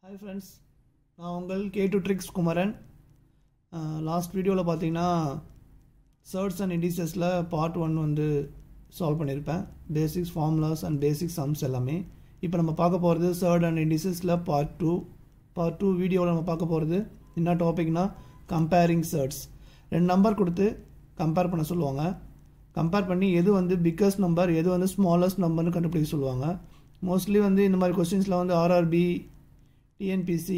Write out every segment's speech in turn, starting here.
Hi friends, நான் உங்கள் K2 Tricks Kumaran. Last வீடியோவில் பார்த்தீங்கன்னா சர்ட்ஸ் அண்ட் இண்டிசஸில் பார்ட் 1 வந்து சால்வ் பண்ணியிருப்பேன். Basics formulas and basic sums எல்லாமே. இப்போ நம்ம பார்க்க போகிறது சர்ட் அண்ட் இண்டிசஸில் பார்ட் 2 வீடியோவில் நம்ம பார்க்க போகிறது என்ன டாபிக்னா கம்பேரிங் சர்ட்ஸ். 2 நம்பர் கொடுத்து கம்பேர் பண்ண சொல்லுவாங்க. கம்பேர் பண்ணி எது வந்து பிக்கஸ்ட் நம்பர் எது வந்து ஸ்மாலஸ்ட் நம்பர்னு கண்டுபிடிக்க சொல்லுவாங்க. மோஸ்ட்லி வந்து இந்த மாதிரி கொஸ்டின்ஸில் வந்து ஆர்ஆர்பி டிஎன்பிசி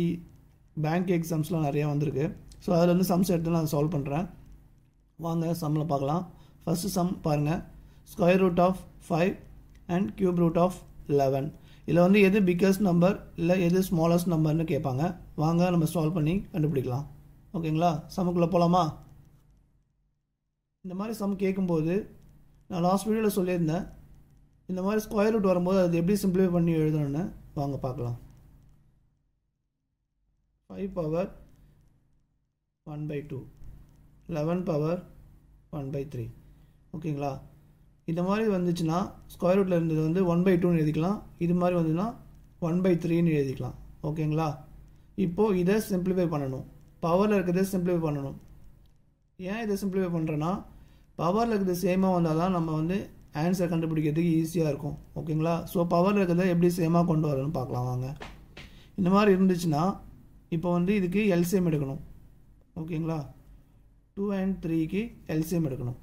பேங்க் எக்ஸாம்ஸ்லாம் நிறையா வந்திருக்கு. ஸோ அதில் வந்து சம்ஸ் எடுத்து நான் சால்வ் பண்ணுறேன். வாங்க சம்மில் பார்க்கலாம். ஃபஸ்ட்டு சம் பாருங்கள். Square root of 5 and cube root of 11. இதில் வந்து எது பிக்கஸ்ட் நம்பர் இல்லை எது ஸ்மாலஸ்ட் நம்பர்னு கேட்பாங்க. வாங்க நம்ம சால்வ் பண்ணி கண்டுபிடிக்கலாம். ஓகேங்களா, சம்முக்குள்ளே போகலாமா? இந்த மாதிரி சம் கேட்கும்போது நான் லாஸ்ட் வீடியோவில் சொல்லியிருந்தேன், இந்த மாதிரி ஸ்கொயர் ரூட் வரும்போது அது எப்படி சிம்பிளிஃபை பண்ணி எழுதணும்னு வாங்க பார்க்கலாம். 5 power 1/2, 11 power 1/3. ஓகேங்களா, இந்த மாதிரி வந்துச்சுன்னா ஸ்கொயர் ரூட்டில் இருந்தது வந்து 1/2ன்னு எழுதிக்கலாம். இது மாதிரி வந்துன்னா 1/3ன்னு எழுதிக்கலாம். ஓகேங்களா, இப்போது இதை சிம்பிளிஃபை பண்ணணும். பவரில் இருக்கிறத சிம்பிளிஃபை பண்ணணும். ஏன் இதை சிம்பிளிஃபை பண்ணுறேன்னா பவரில் இருக்கிறது சேமாக வந்தால் தான் நம்ம வந்து ஆன்சர் கண்டுபிடிக்கிறதுக்கு ஈஸியாக இருக்கும். ஓகேங்களா, ஸோ பவரில் இருக்கிறத எப்படி சேமாக கொண்டு வரணும்னு பார்க்கலாம் வாங்க. இந்த மாதிரி இருந்துச்சுன்னா இப்போ வந்து இதுக்கு எல்சிஎம் எடுக்கணும். ஓகேங்களா, 2 and 3க்கு எல்சிஎம் எடுக்கணும்.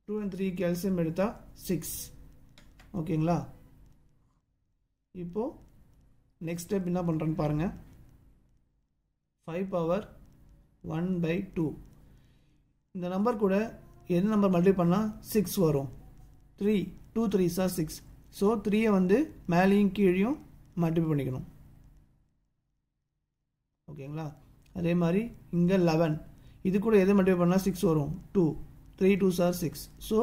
டூ அண்ட் த்ரீக்கு எல்சிஎம் எடுத்தால் 6. ஓகேங்களா, இப்போது நெக்ஸ்ட் ஸ்டெப் என்ன பண்ணுறேன்னு பாருங்கள். 5 power 1/2. இந்த நம்பர் கூட எது நம்பர் மல்டிப்ளை பண்ணால் 6 வரும். 3 2 3s are 6. ஸோ 3யை வந்து மேலேயும் கீழையும் மல்டிப்ளை பண்ணிக்கணும். ஓகேங்களா, அதே மாதிரி இங்கே 11. இது கூட எது மல்டிப்ளை பண்ணால் 6 வரும். 2 3 2s are 6. ஸோ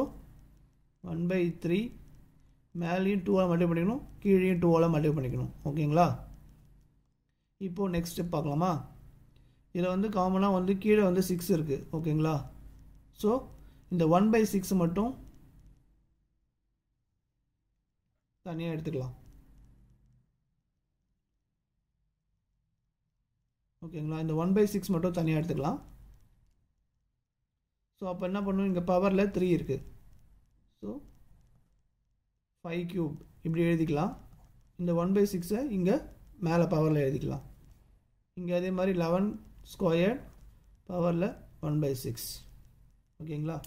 1/3 மேலேயும் 2ஆல் மல்டிப்ளை பண்ணிக்கணும், கீழையும் 2ஆல் மல்டிப்ளை பண்ணிக்கணும். ஓகேங்களா, இப்போது நெக்ஸ்ட் ஸ்டெப் பார்க்கலாமா? இதில் வந்து காமனாக வந்து கீழே வந்து 6 இருக்குது. ஓகேங்களா, ஸோ இந்த 1/6 மட்டும் தனியாக எடுத்துக்கலாம். ஓகேங்களா, இந்த 1/6 மட்டும் தனியாக எடுத்துக்கலாம். ஸோ அப்போ என்ன பண்ணணும், இங்கே பவரில் 3 இருக்குது. ஸோ 5 cube இப்படி எழுதிக்கலாம். இந்த 1/6ஐ இங்கே மேலே பவரில் எழுதிக்கலாம். இங்கே அதே மாதிரி 11 ஸ்கொயர் பவரில் 1/6. ஓகேங்களா,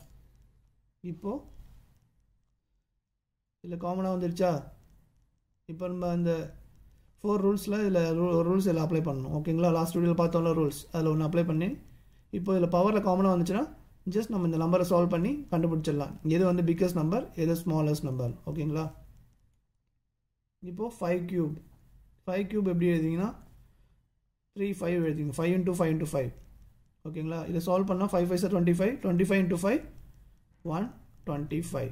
இப்போது இதில் காமனாக வந்துருச்சா? இப்போ நம்ம இந்த 4 ரூல்ஸில் இதில் ரூல்ஸ் எல்லாம் அப்ளை பண்ணணும். ஓகேங்களா, லாஸ்ட் வீடியோவில் பார்த்தோம்ல ரூல்ஸ், அதில் ஒன்று அப்ளை பண்ணி இப்போ இதில் பவரில் காமனாக வந்துச்சுன்னா ஜஸ்ட் நம்ம இந்த நம்பரை சால்வ் பண்ணி கண்டுபிடிச்சிடலாம் எது வந்து பிக்கஸ்ட் நம்பர் எது ஸ்மாலஸ்ட் நம்பர். ஓகேங்களா, இப்போது 5 cube எப்படி எழுதிங்கன்னா 3 5 எழுதிங்க. 5 into 5 into 5. ஓகேங்களா, இதை சால்வ் பண்ணால் 5 5 25 25 into 5 125.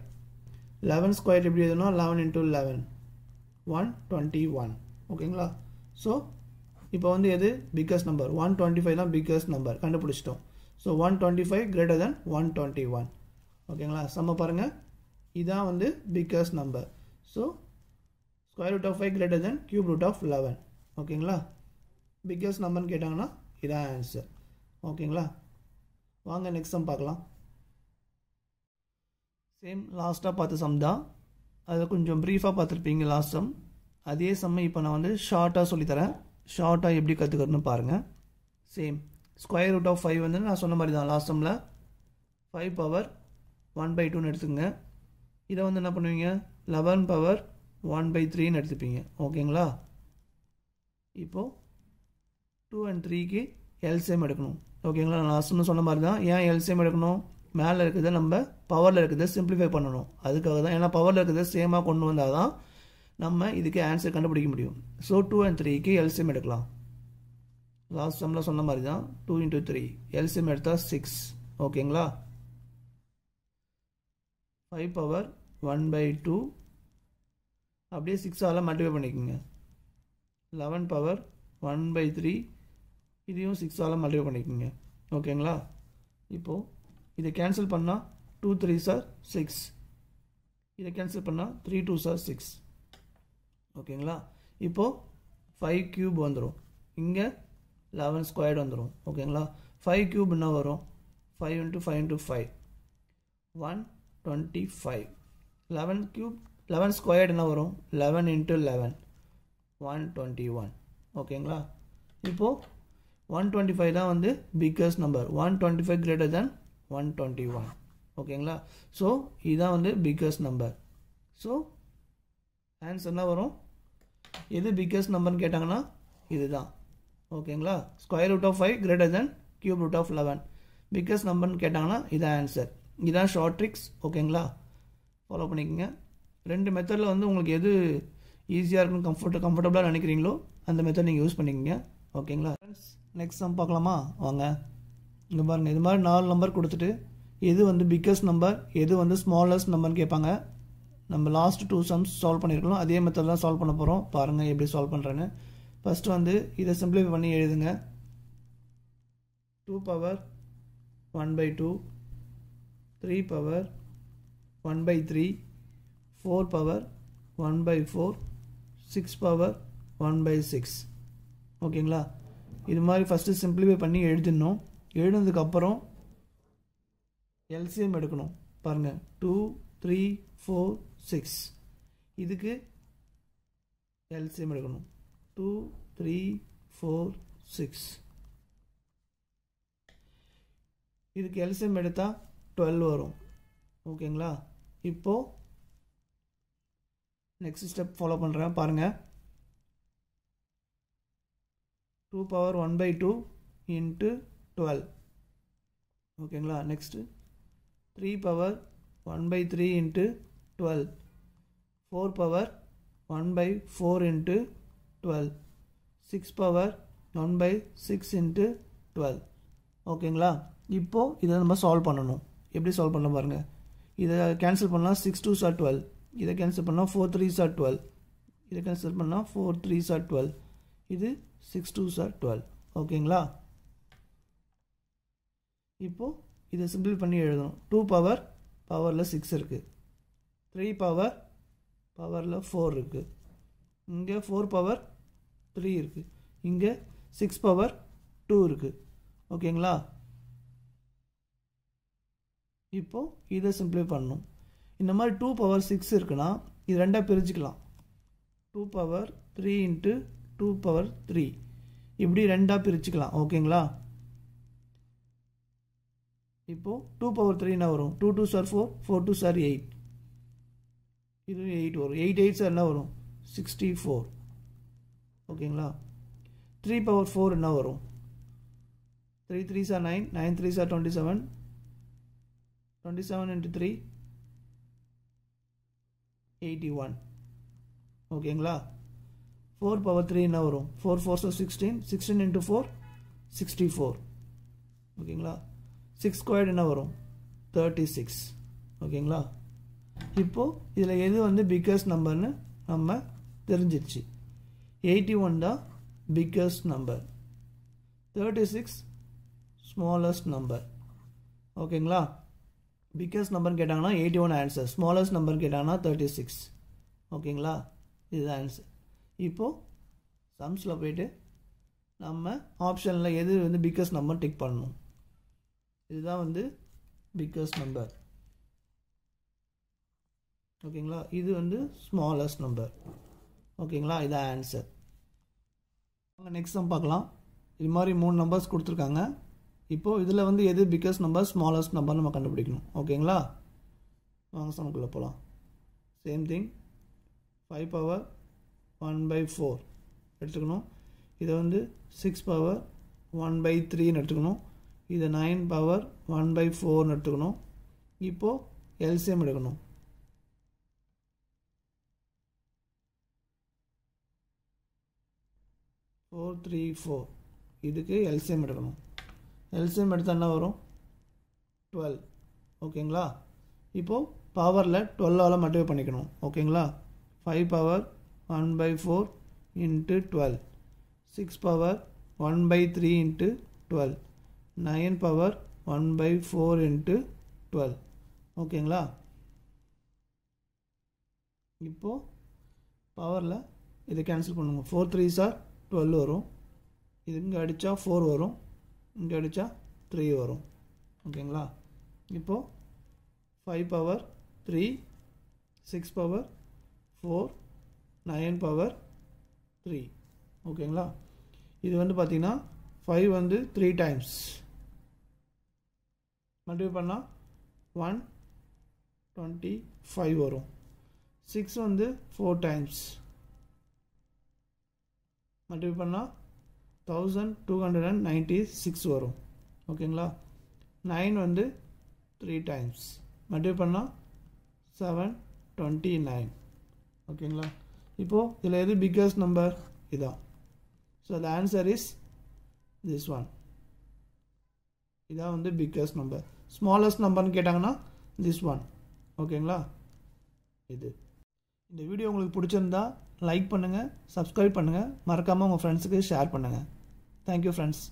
11 ஸ்கொயர் எப்படி எழுதணும், 11 into 11 121. ஓகேங்களா, ஸோ இப்போ வந்து எது பிக்கஸ்ட் நம்பர் 125 தான் பிக்கஸ்ட் நம்பர் கண்டுபிடிச்சிட்டோம். So 125 greater than 121. ஓகேங்களா, சம்ம பாருங்கள், இதான் வந்து biggest number. So square root of 5 greater than cube root of 11. ஓகேங்களா, பிக்கஸ்ட் நம்பர்னு கேட்டாங்கன்னா இதான் ஆன்சர். ஓகேங்களா, வாங்க நெக்ஸ்ட் சம் பார்க்கலாம். சேம் லாஸ்ட்டாக பார்த்த சம் தான், அதை கொஞ்சம் ப்ரீஃபாக பார்த்துருப்பீங்க லாஸ்ட் சம். அதே சம்மை இப்போ நான் வந்து ஷார்ட்டாக சொல்லித்தரேன். ஷார்ட்டாக எப்படி கற்றுக்கணும்னு பாருங்கள். சேம் ஸ்கொயர் ரூட் ஆஃப் 5 வந்து நான் சொன்ன மாதிரி தான் லாஸ்ட் சம்மில் 5 power 1/2ன்னு எடுத்துக்கங்க. இதை வந்து என்ன பண்ணுவீங்க 11 power 1/3ன்னு எடுத்துப்பீங்க. ஓகேங்களா, இப்போது 2 and 3க்கு எல்சிஎம் எடுக்கணும். ஓகேங்களா, நான் லாஸ்ட் சொன்ன மாதிரி தான். ஏன் எல்சிஎம் எடுக்கணும், மேலே இருக்கிறத நம்ம பவரில் இருக்கிறத சிம்பிளிஃபை பண்ணணும். அதுக்காக தான், ஏன்னா பவரில் இருக்கிறத சேமாக கொண்டு வந்தால் தான் நம்ம இதுக்கு ஆன்சர் கண்டுபிடிக்க முடியும். ஸோ 2 and 3க்கு எல்சிஎம் எடுக்கலாம். லாஸ்ட் சம்மில் சொன்ன மாதிரி தான் 2 into 3 எல்சிஎம் எடுத்தால் 6. ஓகேங்களா, 5 power 1/2 அப்படியே 6ஆல் மல்டிப்ளை பண்ணிக்கோங்க. 11 power 1/3 இதையும் 6ஆல் மல்டிப்ளை பண்ணிக்கோங்க. ஓகேங்களா, இப்போது இதை கேன்சல் பண்ணால் 2 3s are 6. இதை கேன்சல் பண்ணால் 3 2s are 6. ஓகேங்களா? இப்போது 5 cube வந்துடும். இங்கே 11 squared வந்துடும். ஓகேங்களா? 5 cube என்ன வரும்? 5 into 5 into 5 125. 11 cube 11 squared என்ன வரும்? 11 into 11 121. ஓகேங்களா? இப்போது 125 தான் வந்து பிக்கஸ்ட் நம்பர். 125 greater than 121. ஓகேங்களா? ஸோ இதுதான் வந்து பிக்கஸ்ட் நம்பர். ஸோ ஆன்சர் என்ன வரும்? எது பிக்கஸ்ட் நம்பர்னு கேட்டாங்கன்னா இதுதான். ஓகேங்களா? Square root of 5 greater than cube root of 11. Biggest நம்பர்னு கேட்டாங்கன்னா இதான் ஆன்சர். இதான் ஷார்ட் ட்ரிக்ஸ். ஓகேங்களா? ஃபாலோ பண்ணிக்கோங்க. ரெண்டு மெத்தடில் வந்து உங்களுக்கு எது ஈஸியாக இருக்குன்னு கம்ஃபர்டபுளாக நினைக்கிறீங்களோ அந்த மெத்தட் நீங்கள் யூஸ் பண்ணிக்கோங்க. ஓகேங்களா ஃப்ரெண்ட்ஸ்? நெக்ஸ்ட் சம் பார்க்கலாமா? வாங்க. இங்கே பாருங்கள், இது மாதிரி 4 நம்பர் கொடுத்துட்டு எது வந்து பிக்கஸ்ட் நம்பர் எது வந்து ஸ்மாலஸ்ட் நம்பர்னு கேட்பாங்க. நம்ம லாஸ்ட் 2 சம்ஸ் சால்வ் பண்ணியிருக்கலாம். அதே மெத்தட் தான் சால்வ் பண்ண போகிறோம். பாருங்கள் எப்படி சால்வ் பண்ணுறேன்னு. ஃபஸ்ட்டு வந்து இதை சிம்பிளிஃபை பண்ணி எழுதுங்க. 2 power 1/2, 3 power 1/3, 4 power 1/4, 6 power 1/6. ஓகேங்களா? இது மாதிரி ஃபஸ்ட்டு சிம்பிளிஃபை பண்ணி எழுதிடணும். எழுதுனதுக்கப்புறம் எல்சிஎம் எடுக்கணும். பாருங்கள், 2 3 4 6. இதுக்கு எல்சிஎம் எடுக்கணும். 2 3 4 6. இதுக்கு எல்சிஎம் எடுத்தால் 12 வரும். ஓகேங்களா? இப்போது நெக்ஸ்ட் ஸ்டெப் ஃபாலோ பண்ணுறேன். பாருங்கள், 2 power 1/2 into 12. ஓகேங்களா? Next 3 power 1/3 into 12. 4 power 1/4 into 12. 6 power 1/6 into 12. ஓகேங்களா? இப்போது இதை நம்ம சால்வ் பண்ணணும். எப்படி சால்வ் பண்ண பாருங்கள். இதை கேன்சல் பண்ணால் 6 2s are 12. இதை கேன்சல் பண்ணால் 4 3s are 12. இதை கேன்சல் பண்ணால் 4 3s are 12. இது 6 2s are 12. ஓகேங்களா? இப்போது இதை சிம்பிள் பண்ணி எழுதணும். 2 power பவரில் 6 இருக்குது. 3 power பவரில் 4 இருக்குது. இங்கே 4 power 3 இருக்குது. இங்கே 6 power 2 இருக்குது. ஓகேங்களா? இப்போது இதை சிம்பிளிஃபை பண்ணணும். இந்த மாதிரி 2 power 6 இருக்குன்னா இது ரெண்டாக பிரிச்சுக்கலாம். 2 power 3 into 2 power 3 இப்படி ரெண்டாக பிரிச்சுக்கலாம். ஓகேங்களா? இப்போது 2 power 3 என்ன வரும்? 2 2s are 4, 4 2s are 8. இது 8 வரும். 8 8s என்ன வரும்? 64. ஓகேங்களா? 3 power 4 என்ன வரும்? 3 3s are 9, 9 3s are 27. 27 into 3 81. ஓகேங்களா? 4 power 3 என்ன வரும்? 4 4s are 16, 16 into 4 64. ஓகேங்களா? 6 squared என்ன வரும்? 36. ஓகேங்களா? இப்போது இதில் எது வந்து பிக்கஸ்ட் நம்பர்னு நம்ம தெரிஞ்சிருச்சு. 81 தான் பிக்கஸ்ட் நம்பர், 36 ஸ்மாலஸ்ட் நம்பர். ஓகேங்களா? பிக்கஸ்ட் நம்பர்னு கேட்டாங்கன்னா 81 ஆன்சர், ஸ்மாலஸ்ட் நம்பர்னு கேட்டாங்கன்னா 36. ஓகேங்களா? இதுதான் ஆன்சர். இப்போது சம்ஸில் போய்ட்டு நம்ம ஆப்ஷனில் எது வந்து பிக்கஸ்ட் நம்பர் டிக் பண்ணணும். இதுதான் வந்து பிக்கஸ்ட் நம்பர். ஓகேங்களா? இது வந்து ஸ்மாலஸ்ட் நம்பர். ஓகேங்களா? இதான் ஆன்சர். நெக்ஸ்ட் சம் பார்க்கலாம். இது மாதிரி 3 நம்பர்ஸ் கொடுத்துருக்காங்க. இப்போது இதில் வந்து எது பிக்கஸ்ட் நம்பர் ஸ்மாலஸ்ட் நம்பர் நம்ம கண்டுபிடிக்கணும். ஓகேங்களா? வாங்க சம்குள்ளே போகலாம். சேம் திங், 5 power 1/4 எடுத்துக்கணும். இதை வந்து 6 power 1/3 எடுத்துக்கணும். இதை 9 power 1/4 எடுத்துக்கணும். இப்போது எல்சிஎம் எடுக்கணும். ஃபோர் 3 4 இதுக்கு எல்சிஎம் எடுக்கணும். எல்சிஎம் எடுத்தால் என்ன வரும்? 12. ஓகேங்களா? இப்போது பவரில் 12ஆல் மல்டிப்ளை பண்ணிக்கணும். ஓகேங்களா? 5 power 1/4 into 12, 6 power 1/3 into 12, 9 power 1/4 into 12. ஓகேங்களா? இப்போது பவரில் இதை கேன்சல் பண்ணுங்க. 4 3s are 12 வரும். இது இங்கே அடித்தா 4 வரும், இங்கே அடித்தா 3 வரும். ஓகேங்களா? இப்போது 5 power 3, 6 power 4, 9 power 3. ஓகேங்களா? இது வந்து பார்த்தீங்கன்னா 5 வந்து 3 times மல்டிப்ளை பண்ணால் 125 வரும். 6 வந்து 4 times மல்டிப்ளை பண்ணால் 1296 வரும். ஓகேங்களா? 9 வந்து 3 times மல்டிப்ளை பண்ணால் 729. ஓகேங்களா? இப்போது இதில் எது பிக்கஸ்ட் நம்பர்? இதான். So the answer is this one. இதான் வந்து பிக்கஸ்ட் நம்பர். ஸ்மாலஸ்ட் நம்பர்னு கேட்டாங்கன்னா this one. ஓகேங்களா? இது இந்த வீடியோ உங்களுக்கு பிடிச்சிருந்தா லைக் பண்ணுங்கள், சப்ஸ்கிரைப் பண்ணுங்கள், மறக்காமல் உங்கள் ஃப்ரெண்ட்ஸுக்கு ஷேர் பண்ணுங்கள். Thank you friends.